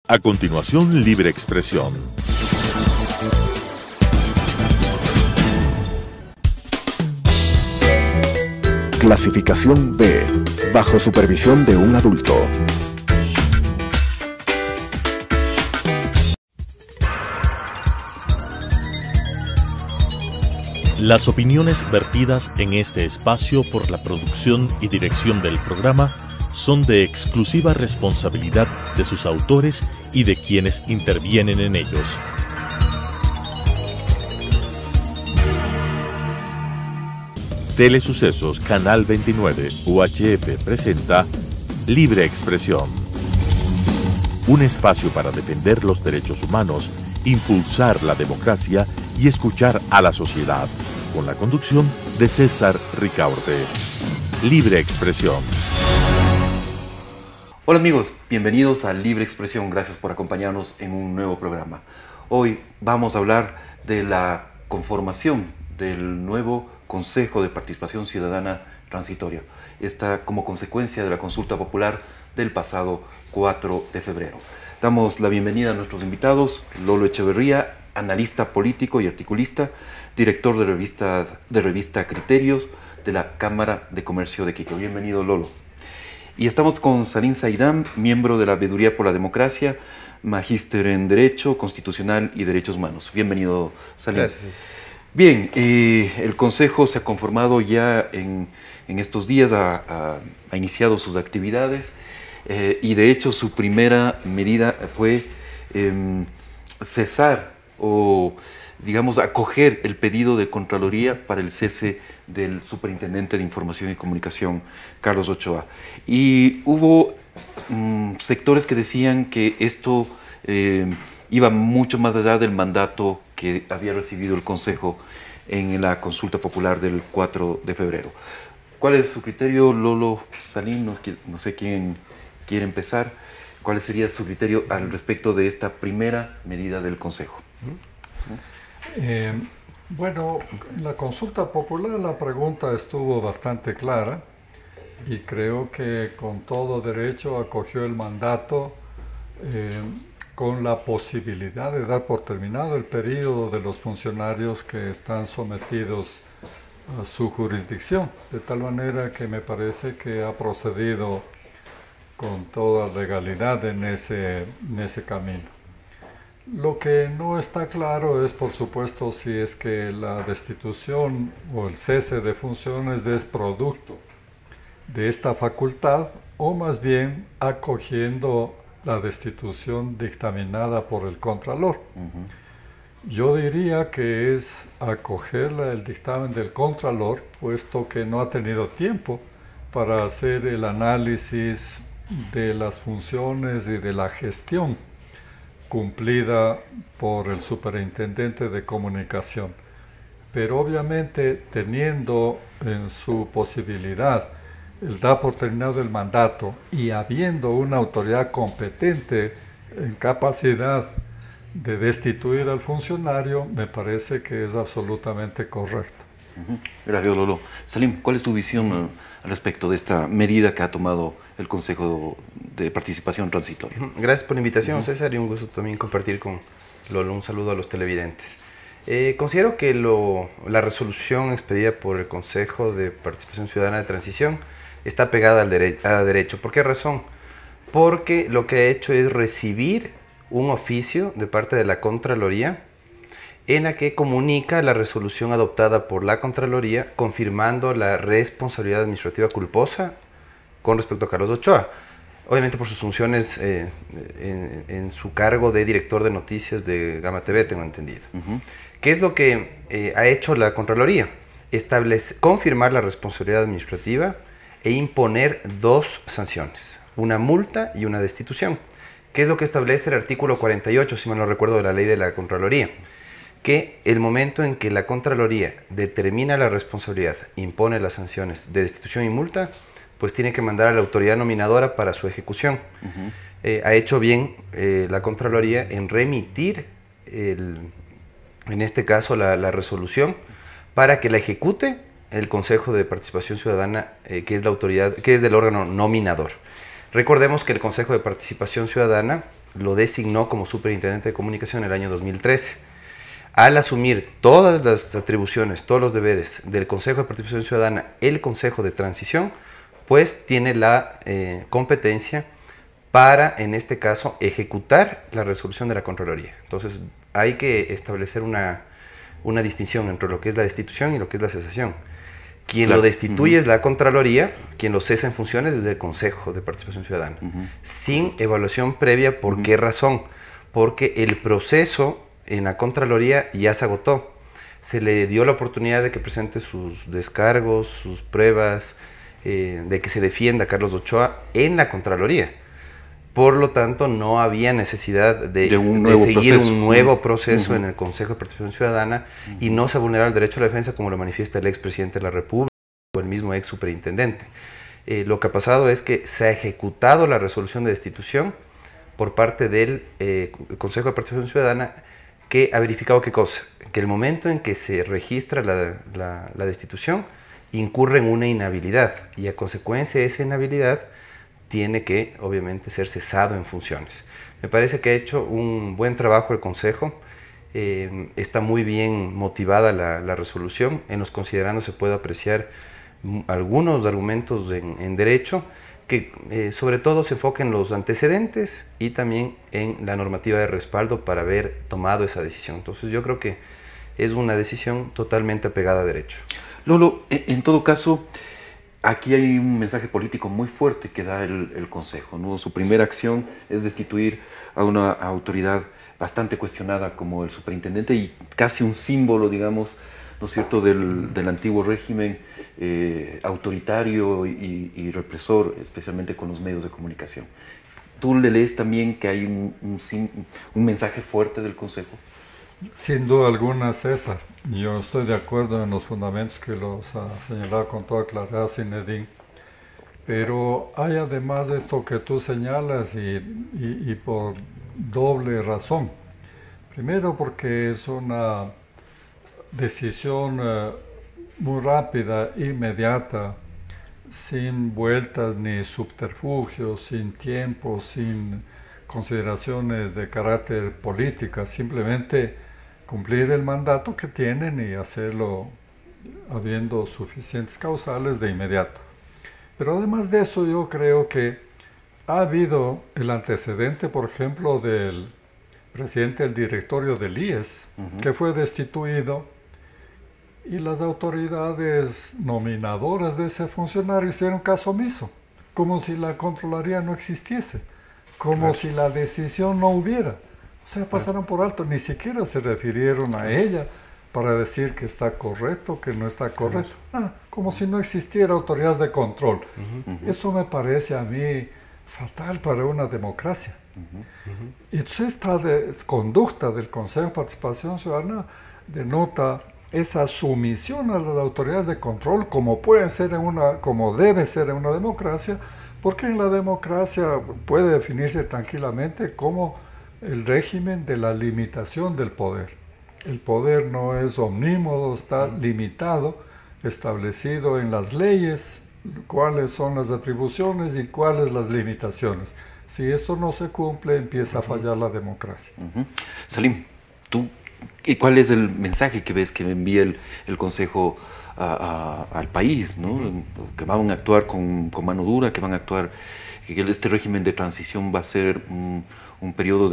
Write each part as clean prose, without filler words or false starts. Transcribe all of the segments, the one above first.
A continuación, Libre Expresión. Clasificación B, bajo supervisión de un adulto. Las opiniones vertidas en este espacio por la producción y dirección del programa son de exclusiva responsabilidad de sus autores y de quienes intervienen en ellos. Telesucesos Canal 29 UHF presenta Libre Expresión. Un espacio para defender los derechos humanos, impulsar la democracia y escuchar a la sociedad. Con la conducción de César Ricaurte. Libre Expresión. Hola amigos, bienvenidos a Libre Expresión. Gracias por acompañarnos en un nuevo programa. Hoy vamos a hablar de la conformación del nuevo Consejo de Participación Ciudadana Transitoria. Esta como consecuencia de la consulta popular del pasado 4 de febrero. Damos la bienvenida a nuestros invitados: Lolo Echeverría, analista político y articulista, director de revista Criterios de la Cámara de Comercio de Quito. Bienvenido, Lolo. Y estamos con Salim Saidam, miembro de la Veeduría por la Democracia, magíster en Derecho Constitucional y Derechos Humanos. Bienvenido, Salim. Gracias. Bien, el Consejo se ha conformado ya en estos días, ha iniciado sus actividades y de hecho su primera medida fue cesar o, digamos, acoger el pedido de Contraloría para el cese del Superintendente de Información y Comunicación, Carlos Ochoa. Y hubo sectores que decían que esto iba mucho más allá del mandato que había recibido el Consejo en la consulta popular del 4 de febrero. ¿Cuál es su criterio, Lolo? Salim? No sé quién quiere empezar. ¿Cuál sería su criterio al respecto de esta primera medida del Consejo? Bueno, en la consulta popular la pregunta estuvo bastante clara y creo que con todo derecho acogió el mandato con la posibilidad de dar por terminado el periodo de los funcionarios que están sometidos a su jurisdicción, de tal manera que me parece que ha procedido con toda legalidad en ese camino. Lo que no está claro es, por supuesto, si es que la destitución o el cese de funciones es producto de esta facultad o más bien acogiendo la destitución dictaminada por el Contralor. Yo diría que es acoger el dictamen del Contralor, puesto que no ha tenido tiempo para hacer el análisis de las funciones y de la gestión cumplida por el Superintendente de Comunicación. Pero obviamente teniendo en su posibilidad el dar por terminado el mandato y habiendo una autoridad competente en capacidad de destituir al funcionario, me parece que es absolutamente correcto. Gracias, Lolo. Salim, ¿cuál es tu visión al respecto de esta medida que ha tomado el Consejo de Participación Transitoria? Gracias por la invitación, César, y un gusto también compartir con Lolo. Un saludo a los televidentes. Considero que la resolución expedida por el Consejo de Participación Ciudadana de Transición está pegada al derecho. ¿Por qué razón? Porque lo que ha hecho es recibir un oficio de parte de la Contraloría en la que comunica la resolución adoptada por la Contraloría confirmando la responsabilidad administrativa culposa con respecto a Carlos Ochoa, obviamente por sus funciones en su cargo de director de noticias de Gama TV, tengo entendido. ¿Qué es lo que ha hecho la Contraloría? Confirmar la responsabilidad administrativa e imponer dos sanciones, una multa y una destitución. ¿Qué es lo que establece el artículo 48, si mal no recuerdo, de la ley de la Contraloría? Que el momento en que la Contraloría determina la responsabilidad, impone las sanciones de destitución y multa, pues tiene que mandar a la autoridad nominadora para su ejecución. Ha hecho bien la Contraloría en remitir, en este caso, la resolución para que la ejecute el Consejo de Participación Ciudadana, que es la autoridad, que es del órgano nominador. Recordemos que el Consejo de Participación Ciudadana lo designó como superintendente de comunicación en el año 2013. Al asumir todas las atribuciones, todos los deberes del Consejo de Participación Ciudadana, el Consejo de Transición, pues tiene la competencia para, en este caso, ejecutar la resolución de la Contraloría. Entonces, hay que establecer una distinción entre lo que es la destitución y lo que es la cesación. Quien lo destituye es la Contraloría, quien lo cesa en funciones es el Consejo de Participación Ciudadana, sin evaluación previa. ¿Por qué razón? Porque el proceso en la Contraloría ya se agotó. Se le dio la oportunidad de que presente sus descargos, sus pruebas, de que se defienda a Carlos Ochoa en la Contraloría. Por lo tanto, no había necesidad de seguir un nuevo proceso en el Consejo de Participación Ciudadana y no se vulnera el derecho a la defensa, como lo manifiesta el expresidente de la República o el mismo ex superintendente. Lo que ha pasado es que se ha ejecutado la resolución de destitución por parte del Consejo de Participación Ciudadana, que ha verificado ¿qué cosa? Que el momento en que se registra la destitución incurre en una inhabilidad y a consecuencia de esa inhabilidad tiene que, obviamente, ser cesado en funciones. Me parece que ha hecho un buen trabajo el Consejo, está muy bien motivada la resolución. En los considerandos se puede apreciar algunos argumentos en derecho que sobre todo se enfocan en los antecedentes y también en la normativa de respaldo para haber tomado esa decisión. Entonces yo creo que es una decisión totalmente apegada a derecho. Lolo, en todo caso, aquí hay un mensaje político muy fuerte que da el Consejo, ¿no? Su primera acción es destituir a una autoridad bastante cuestionada como el superintendente y casi un símbolo, digamos, ¿no es cierto?, del antiguo régimen autoritario y represor, especialmente con los medios de comunicación. ¿Tú le lees también que hay un mensaje fuerte del Consejo? Sin duda alguna, César. Yo estoy de acuerdo en los fundamentos que los ha señalado con toda claridad Zinedine. Pero hay además de esto que tú señalas y por doble razón. Primero porque es una decisión muy rápida, inmediata, sin vueltas ni subterfugios, sin tiempo, sin consideraciones de carácter política, simplemente cumplir el mandato que tienen y hacerlo habiendo suficientes causales de inmediato. Pero además de eso, yo creo que ha habido el antecedente, por ejemplo, del presidente del directorio del IES, que fue destituido, y las autoridades nominadoras de ese funcionario hicieron caso omiso, como si la Contraloría no existiese, como si la decisión no hubiera. O sea, pasaron por alto, ni siquiera se refirieron a ella para decir que está correcto, que no está correcto. Como si no existiera autoridades de control. Eso me parece a mí fatal para una democracia. Y entonces esta conducta del Consejo de Participación Ciudadana denota esa sumisión a las autoridades de control, como puede ser como debe ser en una democracia, porque en la democracia puede definirse tranquilamente como el régimen de la limitación del poder. El poder no es omnímodo, está limitado, establecido en las leyes, cuáles son las atribuciones y cuáles las limitaciones. Si esto no se cumple, empieza a fallar la democracia. Salim, ¿tú cuál es el mensaje que ves que envía el Consejo al país, ¿no? Que van a actuar con mano dura, que van a actuar, que este régimen de transición va a ser un periodo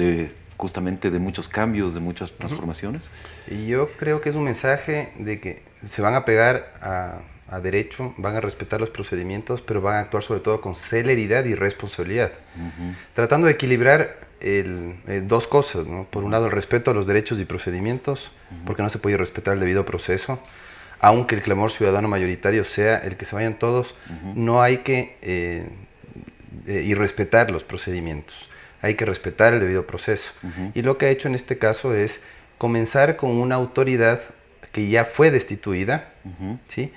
justamente de muchos cambios, de muchas transformaciones? Y yo creo que es un mensaje de que se van a pegar a derecho, van a respetar los procedimientos, pero van a actuar sobre todo con celeridad y responsabilidad, tratando de equilibrar dos cosas, ¿no? Por un lado, el respeto a los derechos y procedimientos, porque no se puede respetar el debido proceso, aunque el clamor ciudadano mayoritario sea el que se vayan todos, no hay que irrespetar los procedimientos, hay que respetar el debido proceso. Y lo que ha hecho en este caso es comenzar con una autoridad que ya fue destituida, ¿sí?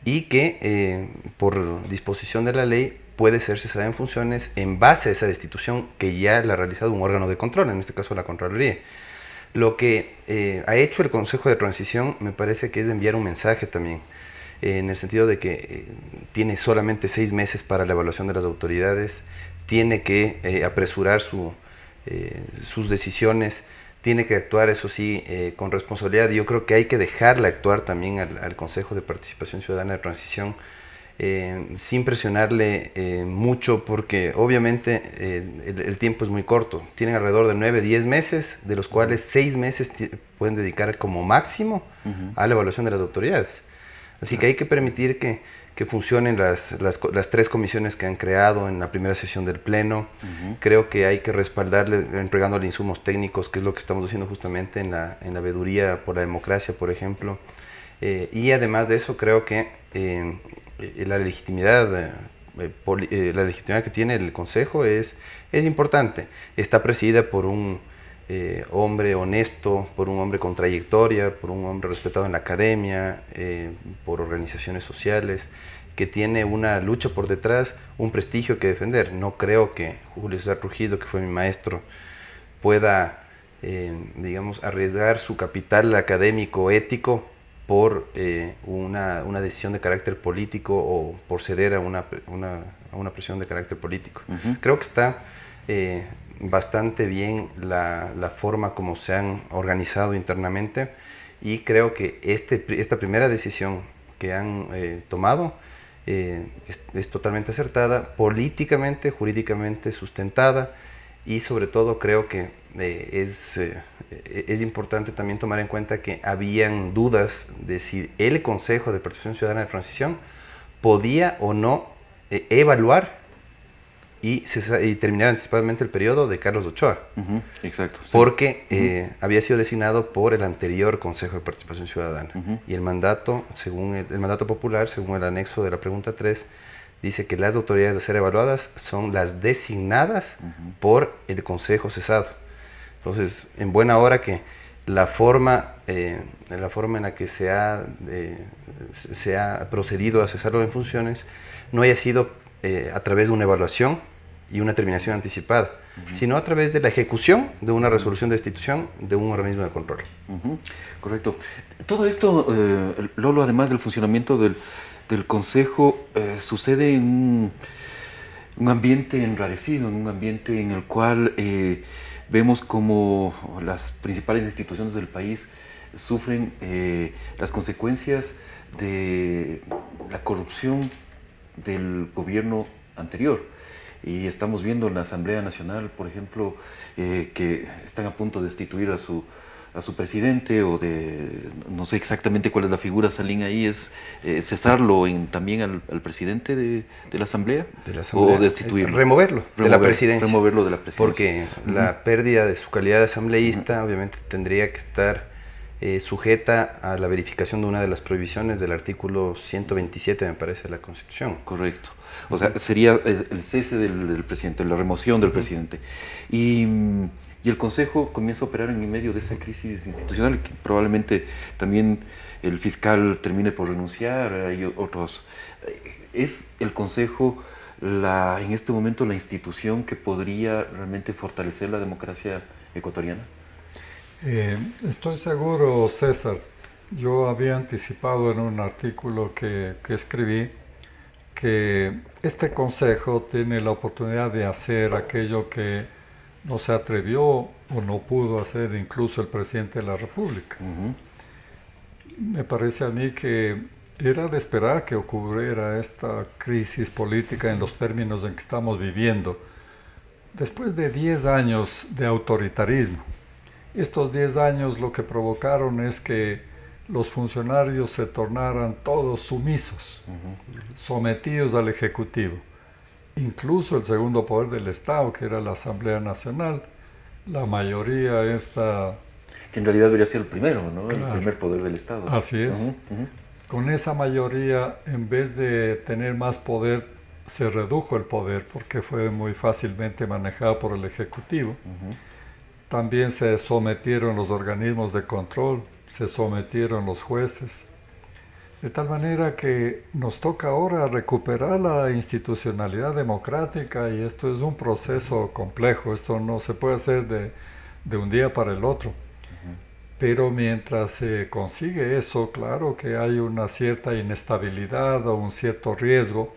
Y que por disposición de la ley puede ser cesada en funciones en base a esa destitución que ya la ha realizado un órgano de control, en este caso la Contraloría. Lo que ha hecho el Consejo de Transición me parece que es enviar un mensaje también, en el sentido de que tiene solamente 6 meses para la evaluación de las autoridades, tiene que apresurar su sus decisiones, tiene que actuar, eso sí, con responsabilidad. Yo creo que hay que dejarle actuar también al Consejo de Participación Ciudadana de Transición, sin presionarle mucho, porque obviamente el tiempo es muy corto. Tienen alrededor de 9, 10 meses, de los cuales 6 meses pueden dedicar como máximo a la evaluación de las autoridades. Así que hay que permitir que funcionen las 3 comisiones que han creado en la primera sesión del Pleno. Creo que hay que respaldarle, entregándole insumos técnicos, que es lo que estamos haciendo justamente en la veeduría por la democracia, por ejemplo. Y además de eso, creo que la legitimidad que tiene el Consejo es importante. Está presidida por un hombre honesto, por un hombre con trayectoria, por un hombre respetado en la academia, por organizaciones sociales, que tiene una lucha por detrás, un prestigio que defender. No creo que Julio César Trujillo, que fue mi maestro, pueda, digamos, arriesgar su capital académico, ético, por una decisión de carácter político o por ceder a una presión de carácter político. Creo que está bastante bien la forma como se han organizado internamente, y creo que esta primera decisión que han tomado es totalmente acertada, políticamente, jurídicamente sustentada, y sobre todo creo que es importante también tomar en cuenta que habían dudas de si el Consejo de Participación Ciudadana de Transición podía o no evaluar y terminar anticipadamente el periodo de Carlos Ochoa. Exacto. Sí. Porque había sido designado por el anterior Consejo de Participación Ciudadana. Y el mandato, según el mandato popular, según el anexo de la pregunta 3, dice que las autoridades a ser evaluadas son las designadas por el Consejo cesado. Entonces, en buena hora que la forma en la que se ha procedido a cesarlo en funciones no haya sido a través de una evaluación y una terminación anticipada, sino a través de la ejecución de una resolución de destitución de un organismo de control. Correcto. Todo esto, Lolo, además del funcionamiento del Consejo, sucede en un ambiente enrarecido, en un ambiente en el cual vemos como las principales instituciones del país sufren las consecuencias de la corrupción del gobierno anterior. Y estamos viendo en la Asamblea Nacional, por ejemplo, que están a punto de destituir a su presidente, o no sé exactamente cuál es la figura, Salín, ahí es cesarlo también al presidente de la Asamblea, o destituirlo. Removerlo de la presidencia. Removerlo de la presidencia. Porque la pérdida de su calidad de asambleísta obviamente tendría que estar sujeta a la verificación de una de las prohibiciones del artículo 127, me parece, de la Constitución. Correcto. O sea, sería el cese del presidente, la remoción del presidente. Y el Consejo comienza a operar en medio de esa crisis institucional, que probablemente también el fiscal termine por renunciar, hay otros. ¿Es el Consejo en este momento la institución que podría realmente fortalecer la democracia ecuatoriana? Estoy seguro, César. Yo había anticipado en un artículo que escribí que este Consejo tiene la oportunidad de hacer aquello que no se atrevió o no pudo hacer incluso el presidente de la República. Me parece a mí que era de esperar que ocurriera esta crisis política en los términos en que estamos viviendo, después de 10 años de autoritarismo. Estos 10 años lo que provocaron es que los funcionarios se tornaran todos sumisos, sometidos al Ejecutivo. Incluso el segundo poder del Estado, que era la Asamblea Nacional, la mayoría está... Que en realidad debería ser el primero, ¿no? Claro. El primer poder del Estado. Así es. Con esa mayoría, en vez de tener más poder, se redujo el poder porque fue muy fácilmente manejado por el Ejecutivo. También se sometieron los organismos de control, se sometieron los jueces, de tal manera que nos toca ahora recuperar la institucionalidad democrática, y esto es un proceso complejo, esto no se puede hacer de un día para el otro. Pero mientras se consigue eso, claro que hay una cierta inestabilidad o un cierto riesgo,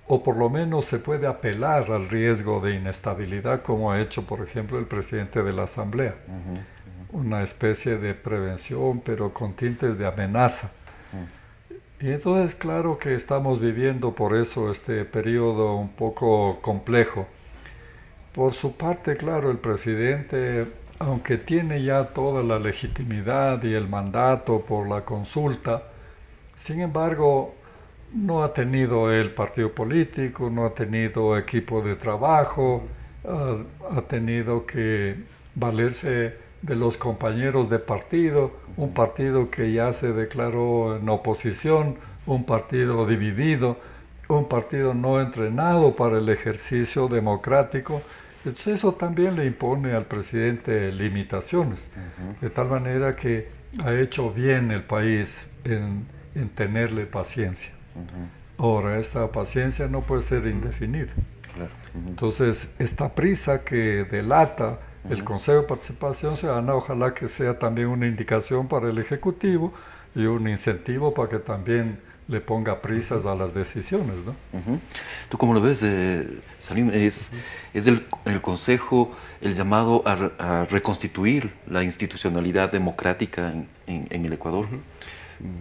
o por lo menos se puede apelar al riesgo de inestabilidad, como ha hecho, por ejemplo, el presidente de la Asamblea. Una especie de prevención, pero con tintes de amenaza. Y entonces, claro que estamos viviendo por eso este periodo un poco complejo. Por su parte, claro, el presidente, aunque tiene ya toda la legitimidad y el mandato por la consulta, sin embargo, no ha tenido el partido político, no ha tenido equipo de trabajo, ha tenido que valerse de los compañeros de partido, un partido que ya se declaró en oposición, un partido dividido, un partido no entrenado para el ejercicio democrático. Entonces eso también le impone al presidente limitaciones, de tal manera que ha hecho bien el país en tenerle paciencia. Ahora, esta paciencia no puede ser indefinida. Entonces, esta prisa que delata el Consejo de Participación Ciudadana, ojalá que sea también una indicación para el Ejecutivo y un incentivo para que también le ponga prisas a las decisiones, ¿no? ¿Tú cómo lo ves, Salim? ¿Es el Consejo el llamado a reconstituir la institucionalidad democrática en el Ecuador?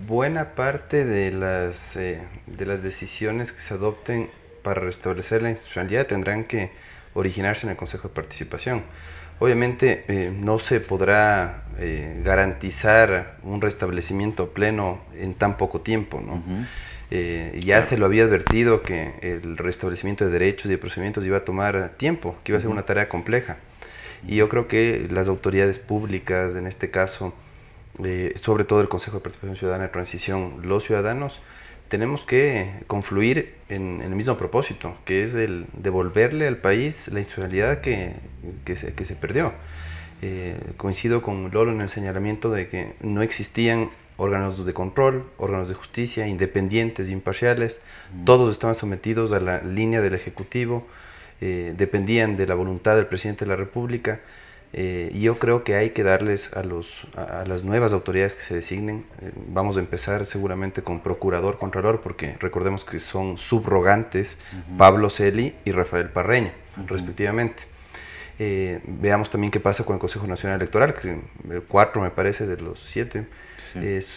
Buena parte de las decisiones que se adopten para restablecer la institucionalidad tendrán que originarse en el Consejo de Participación. Obviamente no se podrá garantizar un restablecimiento pleno en tan poco tiempo, ¿no? Ya se lo había advertido que el restablecimiento de derechos y de procedimientos iba a tomar tiempo, que iba a ser una tarea compleja. Y yo creo que las autoridades públicas, en este caso, sobre todo el Consejo de Participación Ciudadana de Transición, los ciudadanos, tenemos que confluir en el mismo propósito, que es el devolverle al país la institucionalidad que se perdió. Coincido con Lolo en el señalamiento de que no existían órganos de control, órganos de justicia independientes e imparciales, todos estaban sometidos a la línea del Ejecutivo, dependían de la voluntad del Presidente de la República. Y yo creo que hay que darles a las nuevas autoridades que se designen. Vamos a empezar seguramente con Procurador, Contralor, porque recordemos que son subrogantes Pablo Celi y Rafael Parreña, respectivamente. Veamos también qué pasa con el Consejo Nacional Electoral, que 4 me parece de los 7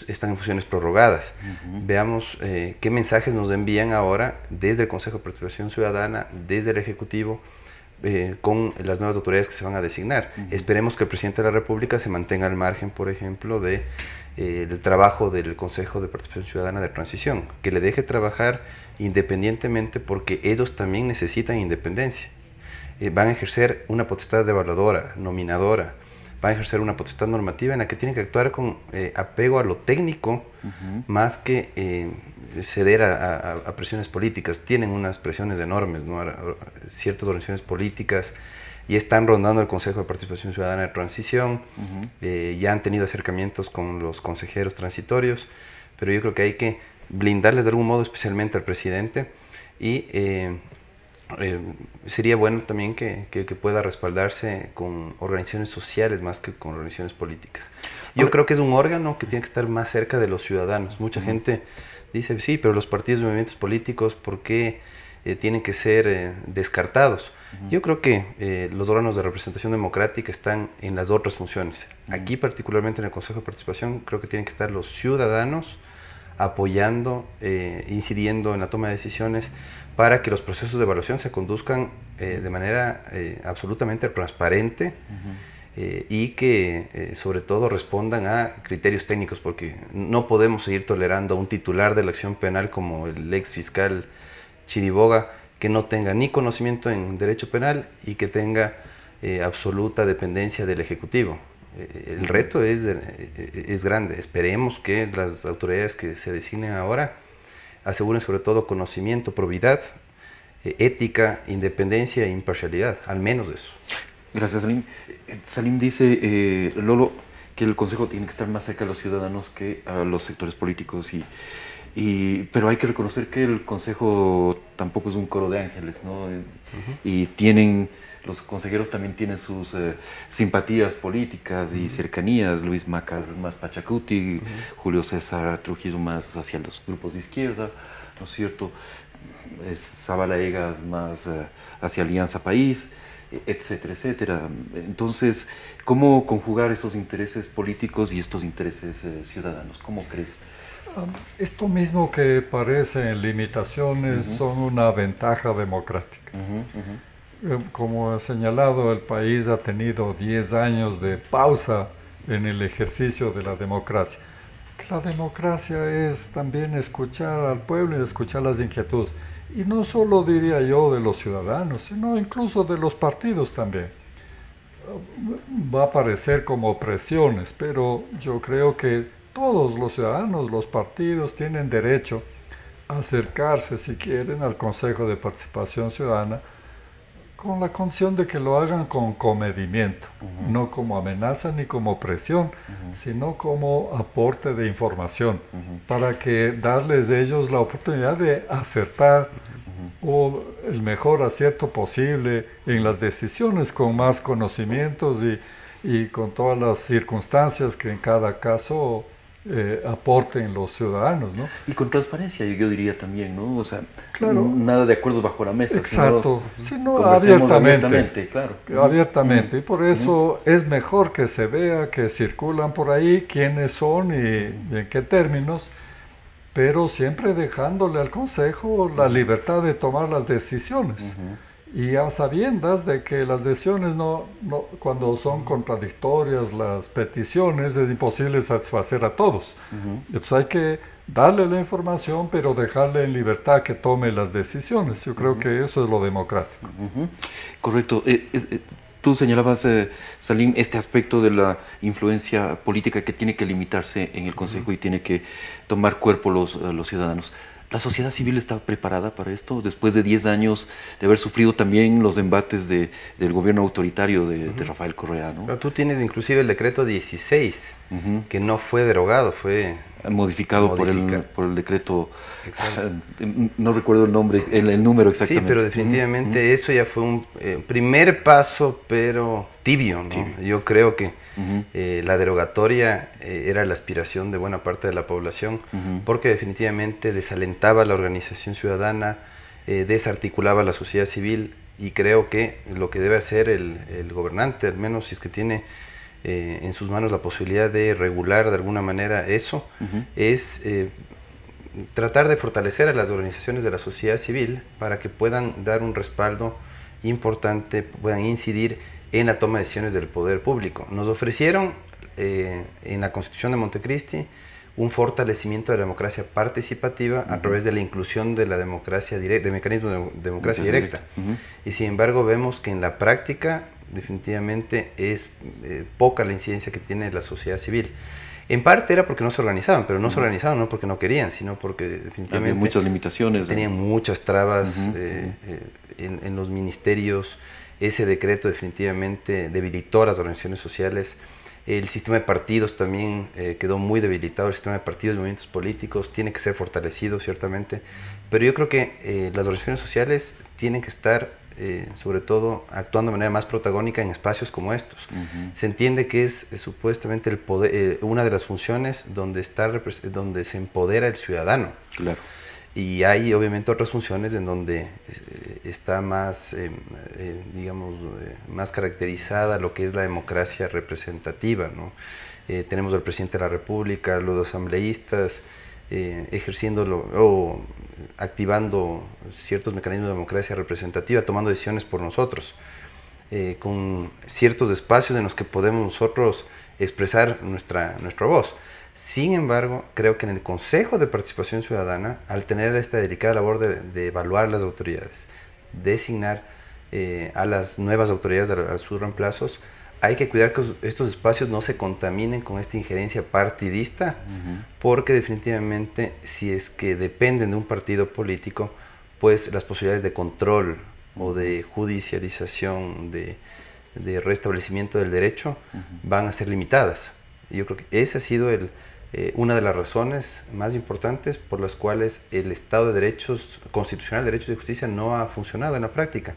están en funciones prorrogadas. Veamos qué mensajes nos envían ahora desde el Consejo de Participación Ciudadana, desde el Ejecutivo, con las nuevas autoridades que se van a designar. Esperemos que el Presidente de la República se mantenga al margen, por ejemplo, del trabajo del Consejo de Participación Ciudadana de Transición, que le deje trabajar independientemente, porque ellos también necesitan independencia. Van a ejercer una potestad evaluadora, nominadora, van a ejercer una potestad normativa en la que tienen que actuar con apego a lo técnico, más que ceder a presiones políticas. Tienen unas presiones enormes, ¿no? Ciertas organizaciones políticas y están rondando el Consejo de Participación Ciudadana de Transición, ya han tenido acercamientos con los consejeros transitorios, pero yo creo que hay que blindarles de algún modo, especialmente al presidente, y sería bueno también que pueda respaldarse con organizaciones sociales más que con organizaciones políticas. Yo creo que es un órgano que tiene que estar más cerca de los ciudadanos. Mucha gente dice, sí, pero los partidos y movimientos políticos, ¿por qué tienen que ser descartados? Yo creo que los órganos de representación democrática están en las otras funciones. Aquí, particularmente en el Consejo de Participación, creo que tienen que estar los ciudadanos apoyando, incidiendo en la toma de decisiones para que los procesos de evaluación se conduzcan de manera absolutamente transparente y que sobre todo respondan a criterios técnicos, porque no podemos seguir tolerando a un titular de la acción penal como el ex fiscal Chiriboga, que no tenga ni conocimiento en derecho penal y que tenga absoluta dependencia del Ejecutivo. El reto es grande. Esperemos que las autoridades que se designen ahora aseguren sobre todo conocimiento, probidad, ética, independencia e imparcialidad, al menos eso. Gracias, Salim. Salim dice, Lolo, que el Consejo tiene que estar más cerca de los ciudadanos que a los sectores políticos, pero hay que reconocer que el Consejo tampoco es un coro de ángeles, ¿no? Y los consejeros también tienen sus simpatías políticas y cercanías. Luis Macas es más Pachacuti, Julio César Trujillo más hacia los grupos de izquierda, ¿no es cierto? Zabala Egas más hacia Alianza País, etcétera, etcétera. Entonces, ¿cómo conjugar esos intereses políticos y estos intereses ciudadanos? ¿Cómo crees? Esto mismo que parecen limitaciones son una ventaja democrática. Como he señalado, el país ha tenido 10 años de pausa en el ejercicio de la democracia. La democracia es también escuchar al pueblo y escuchar las inquietudes. Y no solo diría yo de los ciudadanos, sino incluso de los partidos también. Va a parecer como presiones, pero yo creo que todos los ciudadanos, los partidos, tienen derecho a acercarse, si quieren, al Consejo de Participación Ciudadana, con la condición de que lo hagan con comedimiento, no como amenaza ni como presión, sino como aporte de información, para que darles a ellos la oportunidad de acertar o el mejor acierto posible en las decisiones, con más conocimientos y con todas las circunstancias que en cada caso aporten los ciudadanos, ¿no? Y con transparencia, yo diría también, ¿no? O sea, claro, nada de acuerdos bajo la mesa. Exacto, sino abiertamente, claro. Abiertamente, y por eso es mejor que se vea que circulan por ahí quiénes son y en qué términos, pero siempre dejándole al Consejo la libertad de tomar las decisiones. Y a sabiendas de que las decisiones cuando son contradictorias, las peticiones, es imposible satisfacer a todos. Entonces hay que darle la información, pero dejarle en libertad que tome las decisiones. Yo creo que eso es lo democrático. Correcto. Tú señalabas, Salim, este aspecto de la influencia política que tiene que limitarse en el Consejo y tiene que tomar cuerpo los ciudadanos. ¿La sociedad civil está preparada para esto? Después de 10 años de haber sufrido también los embates del gobierno autoritario de Rafael Correa, ¿no? Pero tú tienes inclusive el decreto 16, que no fue derogado, fue modificado por el decreto, no recuerdo el nombre, el número exactamente. Sí, pero definitivamente eso ya fue un primer paso, pero tibio, ¿no? Sí. Yo creo que la derogatoria era la aspiración de buena parte de la población, porque definitivamente desalentaba la organización ciudadana, desarticulaba la sociedad civil, y creo que lo que debe hacer el gobernante, al menos si es que tiene en sus manos la posibilidad de regular de alguna manera eso, es tratar de fortalecer a las organizaciones de la sociedad civil para que puedan dar un respaldo importante, puedan incidir en la toma de decisiones del poder público. Nos ofrecieron en la Constitución de Montecristi un fortalecimiento de la democracia participativa a través de la inclusión de la democracia directa, de mecanismos de democracia directa. Y sin embargo vemos que en la práctica definitivamente es poca la incidencia que tiene la sociedad civil. En parte era porque no se organizaban, pero no se organizaban no porque no querían, sino porque definitivamente había muchas limitaciones. Tenían muchas trabas en los ministerios. Ese decreto definitivamente debilitó a las organizaciones sociales. El sistema de partidos también quedó muy debilitado. El sistema de partidos y movimientos políticos tiene que ser fortalecido, ciertamente. Pero yo creo que las organizaciones sociales tienen que estar, sobre todo, actuando de manera más protagónica en espacios como estos. Se entiende que es supuestamente el poder, una de las funciones donde se empodera el ciudadano. Claro. Y hay obviamente otras funciones en donde está más, digamos, más caracterizada lo que es la democracia representativa, ¿no? Tenemos al presidente de la República, los asambleístas, ejerciéndolo o activando ciertos mecanismos de democracia representativa, tomando decisiones por nosotros, con ciertos espacios en los que podemos nosotros expresar nuestra voz. Sin embargo, creo que en el Consejo de Participación Ciudadana, al tener esta delicada labor de evaluar las autoridades, designar a las nuevas autoridades, a sus reemplazos, hay que cuidar que estos espacios no se contaminen con esta injerencia partidista, porque definitivamente si es que dependen de un partido político, pues las posibilidades de control o de judicialización, de restablecimiento del derecho, van a ser limitadas. Yo creo que esa ha sido una de las razones más importantes por las cuales el Estado de Derechos, constitucional de derechos y justicia no ha funcionado en la práctica,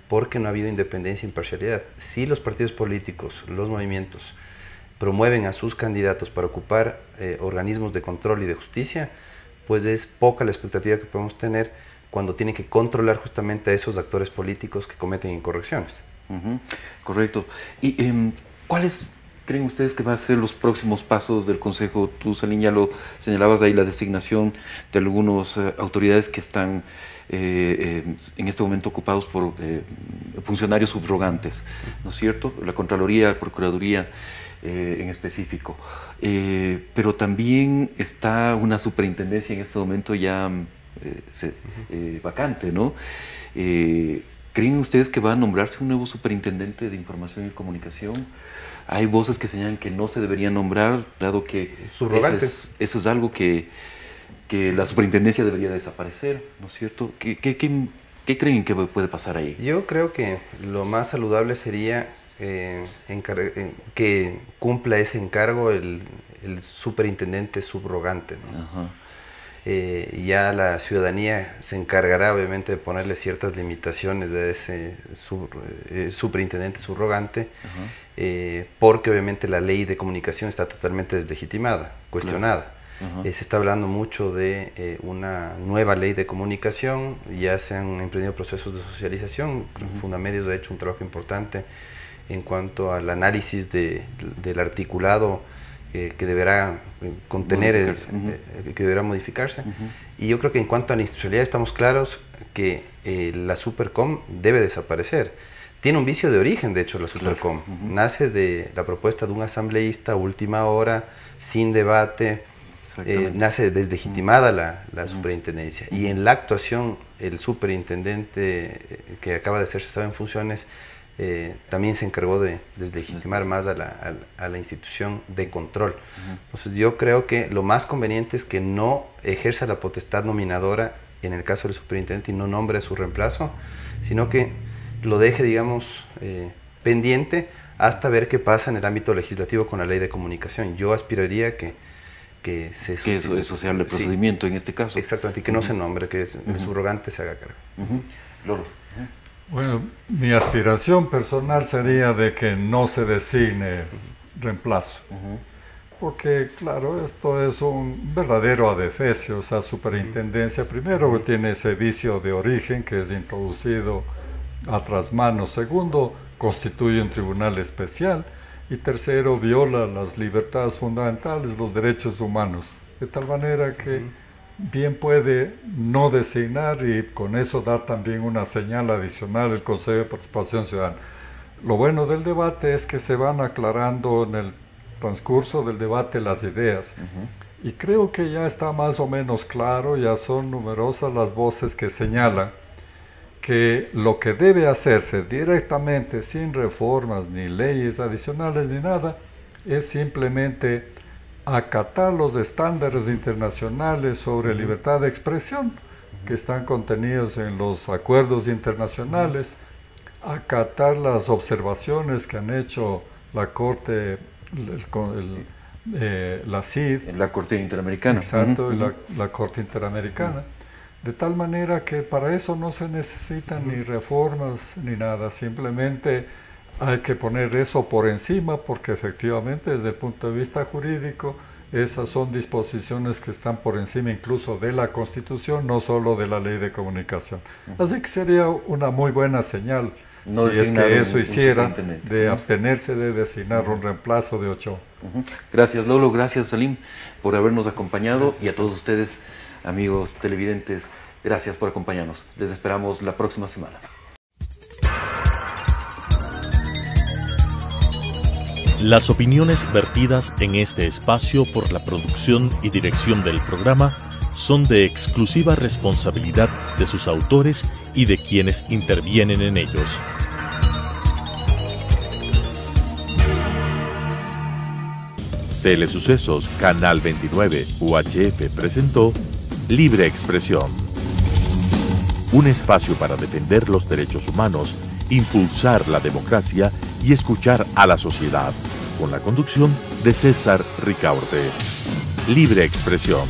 porque no ha habido independencia e imparcialidad. Si los partidos políticos, los movimientos, promueven a sus candidatos para ocupar organismos de control y de justicia, pues es poca la expectativa que podemos tener cuando tienen que controlar justamente a esos actores políticos que cometen incorrecciones. Correcto. ¿Y cuáles creen ustedes que van a ser los próximos pasos del Consejo? Tú, Salim, ya lo señalabas ahí, la designación de algunas autoridades que están en este momento ocupados por funcionarios subrogantes, ¿no es cierto? La Contraloría, la Procuraduría en específico. Pero también está una superintendencia en este momento ya vacante, ¿no? ¿Creen ustedes que va a nombrarse un nuevo superintendente de información y comunicación? Hay voces que señalan que no se debería nombrar, dado que eso es algo que la superintendencia debería desaparecer, ¿no es cierto? ¿Qué creen que puede pasar ahí? Yo creo que lo más saludable sería que cumpla ese encargo el superintendente subrogante, ¿no? Ajá. Ya la ciudadanía se encargará obviamente de ponerle ciertas limitaciones a ese superintendente subrogante, porque obviamente la ley de comunicación está totalmente deslegitimada, cuestionada. Claro. Se está hablando mucho de una nueva ley de comunicación, ya se han emprendido procesos de socialización. Fundamedios ha hecho un trabajo importante en cuanto al análisis del articulado que deberá contener, que deberá modificarse. Y yo creo que en cuanto a la institucionalidad estamos claros que la Supercom debe desaparecer. Tiene un vicio de origen, de hecho, la Supercom. Nace de la propuesta de un asambleísta a última hora, sin debate, nace deslegitimada la superintendencia. Y en la actuación, el superintendente que acaba de ser cesado en funciones también se encargó de deslegitimar más a la institución de control. Entonces yo creo que lo más conveniente es que no ejerza la potestad nominadora en el caso del superintendente y no nombre a su reemplazo, sino que lo deje, digamos, pendiente hasta ver qué pasa en el ámbito legislativo con la ley de comunicación. Yo aspiraría que eso sea el procedimiento en este caso. Exactamente, y que no se nombre, que el subrogante se haga cargo. Loro. Bueno, mi aspiración personal sería de que no se designe reemplazo. Porque, claro, esto es un verdadero adefesio. Esa superintendencia, primero, tiene ese vicio de origen que es introducido a trasmano. Segundo, constituye un tribunal especial. Y tercero, viola las libertades fundamentales, los derechos humanos. De tal manera que bien puede no designar y con eso dar también una señal adicional al Consejo de Participación Ciudadana. Lo bueno del debate es que se van aclarando en el transcurso del debate las ideas. Y creo que ya está más o menos claro, ya son numerosas las voces que señalan que lo que debe hacerse directamente, sin reformas, ni leyes adicionales, ni nada, es simplemente acatar los estándares internacionales sobre libertad de expresión que están contenidos en los acuerdos internacionales, acatar las observaciones que han hecho la Corte, la CID, la Corte Interamericana. Exacto, la Corte Interamericana. De tal manera que para eso no se necesitan ni reformas ni nada, simplemente hay que poner eso por encima porque efectivamente desde el punto de vista jurídico esas son disposiciones que están por encima incluso de la Constitución, no solo de la Ley de Comunicación. Así que sería una muy buena señal si es que eso hiciera, de abstenerse de designar un reemplazo de Ochoa. Gracias Lolo, gracias Salim por habernos acompañado y a todos ustedes, amigos televidentes, gracias por acompañarnos. Les esperamos la próxima semana. Las opiniones vertidas en este espacio por la producción y dirección del programa son de exclusiva responsabilidad de sus autores y de quienes intervienen en ellos. Telesucesos Canal 29 UHF presentó Libre Expresión. Un espacio para defender los derechos humanos, impulsar la democracia y escuchar a la sociedad, con la conducción de César Ricaurte. Libre Expresión.